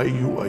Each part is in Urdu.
IUI,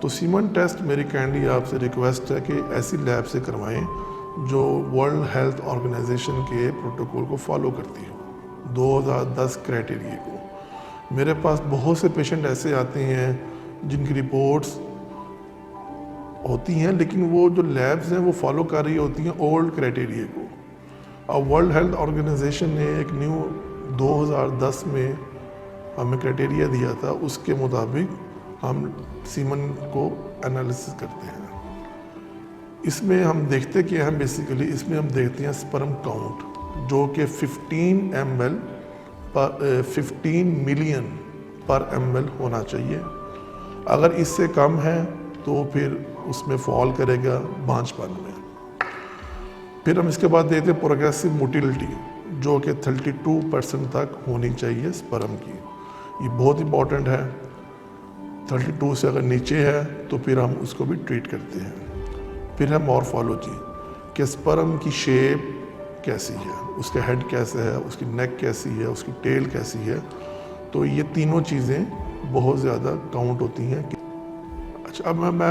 تو سیمن ٹیسٹ میری کائنڈلی آپ سے ریکویسٹ ہے کہ ایسی لیب سے کروائیں جو ورلڈ ہیلتھ آرگنائزیشن کے پروٹوکول کو فالو کرتی ہو، 2010 کرائٹیریے کو۔ میرے پاس بہت سے پیشنٹ ایسے آتے ہیں جن کی رپورٹس ہوتی ہیں لیکن وہ جو لیبز ہیں وہ فالو کر رہی ہوتی ہیں اولڈ کرائٹیریے کو۔ اب ورلڈ ہیلتھ آرگنائزیشن نے ایک نیو 2010 میں ہمیں کرائٹیریا دیا تھا، اس کے مطابق ہم سیمن کو انالیسس کرتے ہیں۔ اس میں ہم دیکھتے کیا ہیں بیسیکلی، اس میں ہم دیکھتے ہیں سپرم کاؤنٹ جو کہ 15 ملین پر ml ہونا چاہیے۔ اگر اس سے کم ہے تو پھر اس میں فال کرے گا بانجھ پن میں۔ پھر ہم اس کے بعد دیکھتے ہیں پروگریسو موٹیلٹی جو کہ 32% تک ہونی چاہیے سپرم کی، یہ بہت امپورٹنٹ ہے۔ 32 سے اگر نیچے ہے تو پھر ہم اس کو بھی ٹریٹ کرتے ہیں۔ پھر ہے مورفالوجی کہ سپرم کی شیپ کیسی ہے، اس کا ہیڈ کیسا ہے، اس کی نیک کیسی ہے، اس کی ٹیل کیسی ہے، تو یہ تینوں چیزیں بہت زیادہ کاؤنٹ ہوتی ہیں۔ اچھا، اب میں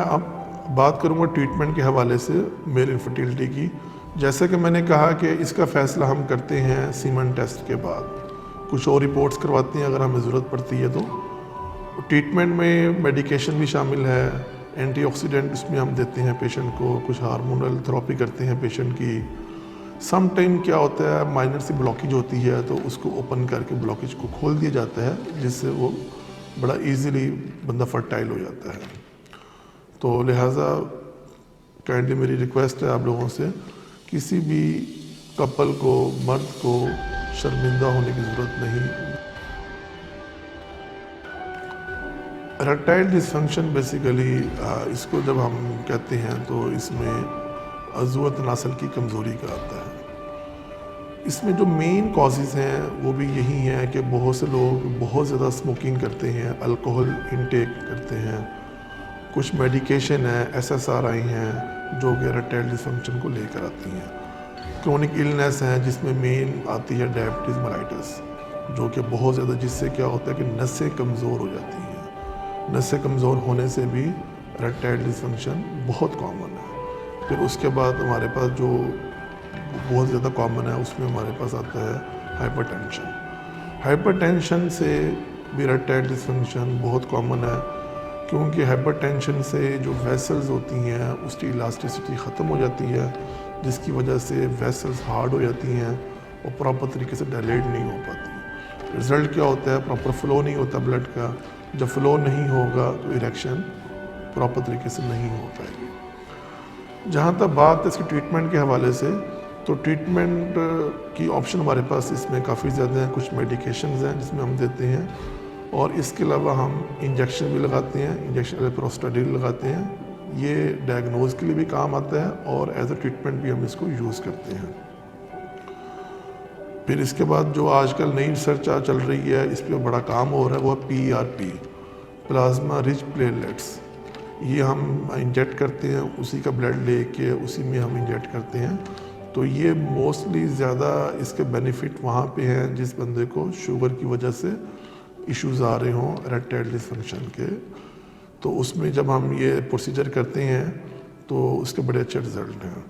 بات کروں گا ٹریٹمنٹ کے حوالے سے میل انفرٹیلٹی کی۔ جیسا کہ میں نے کہا کہ اس کا فیصلہ ہم کرتے ہیں سیمن ٹیسٹ کے بعد، کچھ اور رپورٹس کرواتے ہیں اگر ہمیں ضرورت پڑتی ہے تو۔ ٹریٹمنٹ میں میڈیکیشن بھی شامل ہے، اینٹی آکسیڈنٹ اس میں ہم دیتے ہیں پیشنٹ کو، کچھ ہارمونل تھراپی کرتے ہیں پیشنٹ کی۔ سم ٹائم کیا ہوتا ہے مائنر سی بلاکیج ہوتی ہے تو اس کو اوپن کر کے بلاکیج کو کھول دیا جاتا ہے، جس سے وہ بڑا ایزیلی بندہ فرٹائل ہو جاتا ہے۔ تو لہٰذا کائنڈلی میری ریکویسٹ ہے آپ لوگوں سے، کسی بھی کپل کو، مرد کو شرمندہ ہونے کی ضرورت نہیں۔ ریکٹائل ڈسفنکشن بیسیکلی اس کو جب ہم کہتے ہیں تو اس میں عضو تناسل کی کمزوری کا آتا ہے۔ اس میں جو مین کازز ہیں وہ بھی یہی ہیں کہ بہت سے لوگ بہت زیادہ اسموکنگ کرتے ہیں، الکوہل انٹیک کرتے ہیں، کچھ میڈیکیشن ہیں SSRI ہیں جو کہ ریکٹائل ڈسفنکشن کو لے کر آتی ہیں، کرونک النیس ہیں جس میں مین آتی ہے ڈائبٹیز میلائٹس جو کہ بہت زیادہ، جس سے کیا ہوتا ہے کہ نسیں کمزور ہو جاتی ہیں۔ نسیں کمزور ہونے سے بھی ریکٹائل ڈسفنکشن بہت کامن ہے۔ پھر اس کے بعد ہمارے پاس جو بہت زیادہ کامن ہے اس میں ہمارے پاس آتا ہے ہائپر ٹینشن۔ ہائپر ٹینشن سے بھی ریکٹائل ڈسفنکشن بہت کامن ہے، کیونکہ ہائپر ٹینشن سے جو ویسلز ہوتی ہیں اس کی الاسٹیسٹی ختم ہو جاتی ہے، جس کی وجہ سے ویسلز ہارڈ ہو جاتی ہیں اور پراپر طریقے سے ڈائلیٹ نہیں ہو پاتی۔ رزلٹ کیا ہوتا ہے، پراپر فلو نہیں ہوتا بلڈ کا۔ جب فلو نہیں ہوگا تو اریکشن پراپر طریقے سے نہیں ہو پائے گی۔ جہاں تک بات ہے اس کی ٹریٹمنٹ کے حوالے سے، تو ٹریٹمنٹ کی آپشن ہمارے پاس اس میں کافی زیادہ ہیں۔ کچھ میڈیکیشنز ہیں جس میں ہم دیتے ہیں، اور اس کے علاوہ ہم انجیکشن بھی لگاتے ہیں، انجیکشن پروسٹاڈیل لگاتے ہیں۔ یہ ڈائگنوز کے لیے بھی کام آتا ہے اور ایز اے ٹریٹمنٹ بھی ہم اس کو یوز کرتے ہیں۔ پھر اس کے بعد جو آج کل نئی ریسرچ چل رہی ہے، اس پہ بڑا کام ہو رہا ہے، وہ PRP، پلازما رچ پلیٹلیٹس۔ یہ ہم انجیکٹ کرتے ہیں، اسی کا بلڈ لے کے اسی میں ہم انجیکٹ کرتے ہیں۔ تو یہ موسٹلی زیادہ اس کے بینیفٹ وہاں پہ ہیں جس بندے کو شوگر کی وجہ سے ایشوز آ رہے ہوں ریکٹائل ڈسفنکشن کے۔ تو اس میں جب ہم یہ پروسیجر کرتے ہیں تو اس کے بڑے اچھے رزلٹ ہیں۔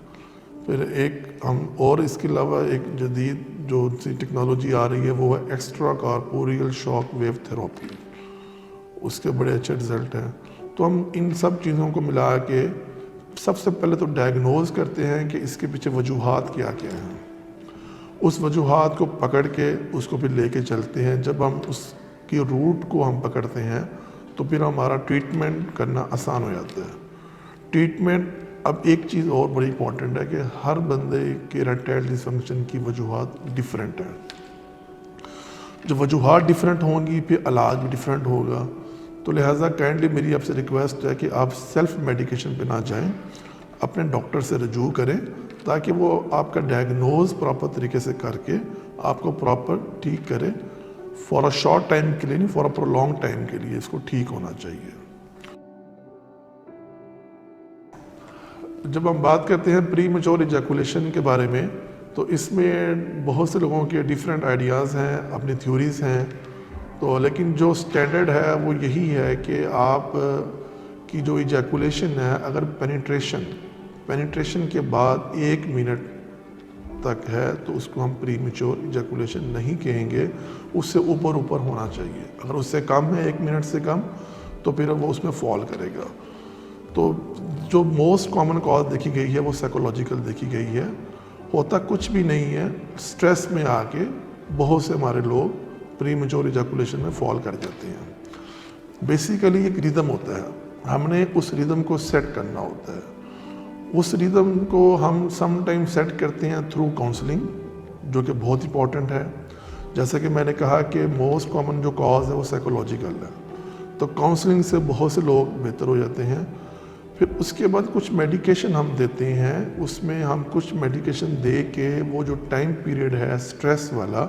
پھر ایک ہم اور اس کے علاوہ ایک جدید جو ٹیکنالوجی آ رہی ہے وہ ہے ایکسٹرا کارپوریل شاک ویو تھراپی، اس کے بڑے اچھے رزلٹ ہیں۔ تو ہم ان سب چیزوں کو ملا کے سب سے پہلے تو ڈائگنوز کرتے ہیں کہ اس کے پیچھے وجوہات کیا کیا ہیں، اس وجوہات کو پکڑ کے اس کو پھر لے کے چلتے ہیں۔ جب ہم اس کی روٹ کو ہم پکڑتے ہیں تو پھر ہمارا ٹریٹمنٹ کرنا آسان ہو جاتا ہے۔ ٹریٹمنٹ، اب ایک چیز اور بڑی امپورٹنٹ ہے کہ ہر بندے کے ریکٹائل ڈسفنکشن کی وجوہات ڈیفرنٹ ہیں۔ جب وجوہات ڈیفرنٹ ہوں گی پھر علاج بھی ڈیفرنٹ ہوگا۔ تو لہٰذا کائنڈلی میری آپ سے ریکویسٹ ہے کہ آپ سیلف میڈیکیشن پہ نہ جائیں، اپنے ڈاکٹر سے رجوع کریں تاکہ وہ آپ کا ڈائگنوز پراپر طریقے سے کر کے آپ کو پراپر ٹھیک کرے، فار اے شارٹ ٹائم کے لیے نہیں، فار اے پرولونگ ٹائم کے لیے اس کو ٹھیک ہونا چاہیے۔ جب ہم بات کرتے ہیں پری میچور ایجیکولیشن کے بارے میں، تو اس میں بہت سے لوگوں کے ڈیفرنٹ آئیڈیاز ہیں، اپنی تھیوریز ہیں، تو لیکن جو سٹینڈرڈ ہے وہ یہی ہے کہ آپ کی جو ایجیکولیشن ہے اگر پینیٹریشن کے بعد 1 منٹ تک ہے تو اس کو ہم پری میچور ایجیکولیشن نہیں کہیں گے، اس سے اوپر ہونا چاہیے. اگر اس سے کم ہے 1 منٹ سے کم تو پھر وہ اس میں فال کرے گا. تو جو موسٹ کامن کاز دیکھی گئی ہے وہ سائیکولوجیکل دیکھی گئی ہے. ہوتا کچھ بھی نہیں ہے، سٹریس میں آ کے بہت سے ہمارے لوگ پری میچور ایجیکولیشن میں فال کر جاتے ہیں. بیسیکلی ایک ریدم ہوتا ہے، ہم نے اس ریدم کو سیٹ کرنا ہوتا ہے. اس ریدم کو ہم سم ٹائم سیٹ کرتے ہیں تھرو کاؤنسلنگ، جو کہ بہت امپورٹنٹ ہے. جیسا کہ میں نے کہا کہ موسٹ کامن جو کاز ہے وہ سائیکولوجیکل ہے، تو کاؤنسلنگ سے بہت سے لوگ بہتر ہو جاتے ہیں. پھر اس کے بعد کچھ میڈیکیشن ہم دیتے ہیں، اس میں ہم کچھ میڈیکیشن دے کے وہ جو ٹائم پیریڈ ہے سٹریس والا،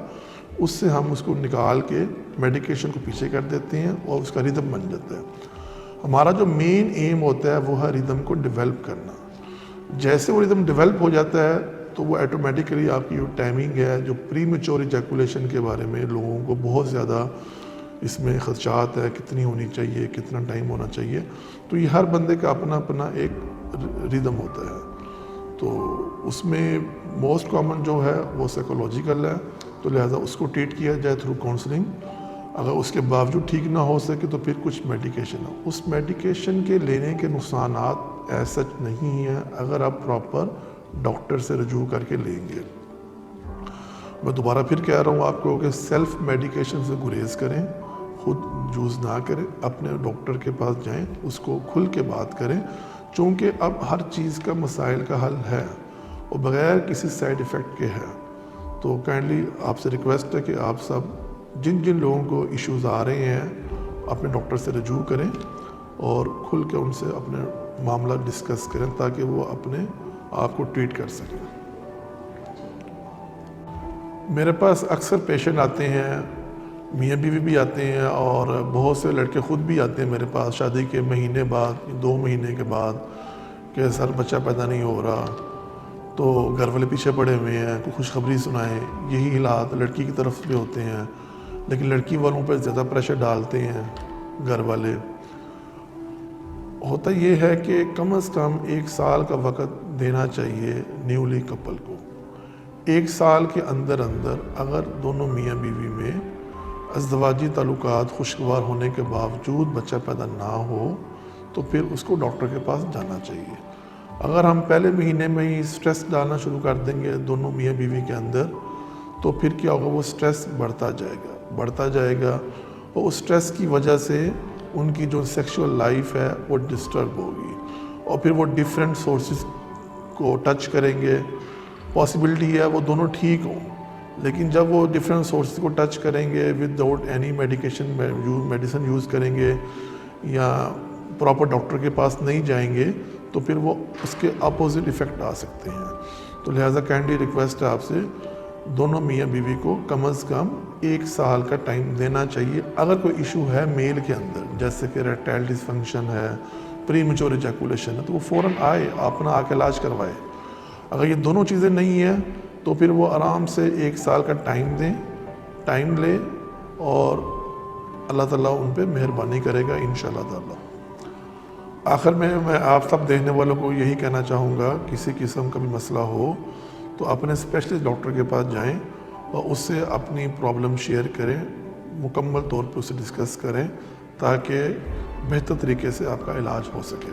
اس سے ہم اس کو نکال کے میڈیکیشن کو پیچھے کر دیتے ہیں اور اس کا ریدم بن جاتا ہے. ہمارا جو مین ایم ہوتا ہے وہ ہے ریدم کو ڈیولپ کرنا. جیسے وہ ریدم ڈیولپ ہو جاتا ہے تو وہ ایٹومیٹیکلی آپ کی جو ٹائمنگ ہے، جو پری میچور ایجیکولیشن کے بارے میں لوگوں کو بہت زیادہ اس میں خدشات ہے، کتنی ہونی چاہیے، کتنا ٹائم ہونا چاہیے. تو یہ ہر بندے کا اپنا اپنا ایک ریدم ہوتا ہے. تو اس میں موسٹ کامن جو ہے وہ سائیکولوجیکل ہے، تو لہٰذا اس کو ٹریٹ کیا جائے تھرو کاؤنسلنگ. اگر اس کے باوجود ٹھیک نہ ہو سکے تو پھر کچھ میڈیکیشن ہے. اس میڈیکیشن کے لینے کے نقصانات ایسا نہیں ہیں اگر آپ پراپر ڈاکٹر سے رجوع کر کے لیں گے. میں دوبارہ پھر کہہ رہا ہوں آپ کو کہ سیلف میڈیکیشن سے گریز کریں، خود یوز نہ کریں، اپنے ڈاکٹر کے پاس جائیں، اس کو کھل کے بات کریں، چونکہ اب ہر چیز کا مسائل کا حل ہے اور بغیر کسی سائیڈ ایفیکٹ کے ہے. تو کائنڈلی آپ سے ریکویسٹ ہے کہ آپ سب جن لوگوں کو ایشوز آ رہے ہیں اپنے ڈاکٹر سے رجوع کریں اور کھل کے ان سے اپنے معاملہ ڈسکس کریں تاکہ وہ اپنے آپ کو ٹریٹ کر سکیں. میرے پاس اکثر پیشنٹ آتے ہیں، میاں بیوی بھی آتے ہیں اور بہت سے لڑکے خود بھی آتے ہیں میرے پاس شادی کے مہینے بعد، 2 مہینے کے بعد، کہ سر بچہ پیدا نہیں ہو رہا، تو گھر والے پیچھے پڑے ہوئے ہیں، کوئی خوشخبری سنائیں. یہی حالات لڑکی کی طرف بھی ہوتے ہیں، لیکن لڑکی والوں پہ زیادہ پریشر ڈالتے ہیں گھر والے. ہوتا یہ ہے کہ کم از کم 1 سال کا وقت دینا چاہیے نیولی کپل کو. 1 سال کے اندر اگر دونوں میاں بیوی میں ازدواجی تعلقات خوشگوار ہونے کے باوجود بچہ پیدا نہ ہو تو پھر اس کو ڈاکٹر کے پاس جانا چاہیے. اگر ہم پہلے مہینے میں ہی سٹریس ڈالنا شروع کر دیں گے دونوں میاں بیوی کے اندر تو پھر کیا ہوگا، وہ سٹریس بڑھتا جائے گا اور اس سٹریس کی وجہ سے ان کی جو سیکشول لائف ہے وہ ڈسٹرب ہوگی اور پھر وہ ڈیفرنٹ سورسز کو ٹچ کریں گے. پاسبلٹی ہے وہ دونوں ٹھیک ہوں، لیکن جب وہ ڈیفرنٹ سورسز کو ٹچ کریں گے with out any medicine use کریں گے یا پراپر ڈاکٹر کے پاس نہیں جائیں گے تو پھر وہ اس کے اپوزٹ ایفیکٹ آ سکتے ہیں. تو لہٰذا کائنڈلی ریکویسٹ ہے آپ سے، دونوں میاں بیوی کو کم از کم 1 سال کا ٹائم دینا چاہیے. اگر کوئی ایشو ہے میل کے اندر جیسے کہ ریکٹائل ڈسفنکشن ہے، پری میچور ایجیکولیشن ہے، تو وہ فوراً آئے، اپنا آ کے علاج کروائے. اگر یہ دونوں چیزیں نہیں ہیں تو پھر وہ آرام سے 1 سال کا ٹائم لے اور اللہ تعالیٰ ان پہ مہربانی کرے گا انشاءاللہ تعالیٰ. آخر میں آپ سب دیکھنے والوں کو یہی کہنا چاہوں گا، کسی قسم کا بھی مسئلہ ہو تو اپنے اسپیشلسٹ ڈاکٹر کے پاس جائیں اور اس سے اپنی پرابلم شیئر کریں، مکمل طور پہ اسے ڈسکس کریں تاکہ بہتر طریقے سے آپ کا علاج ہو سکے.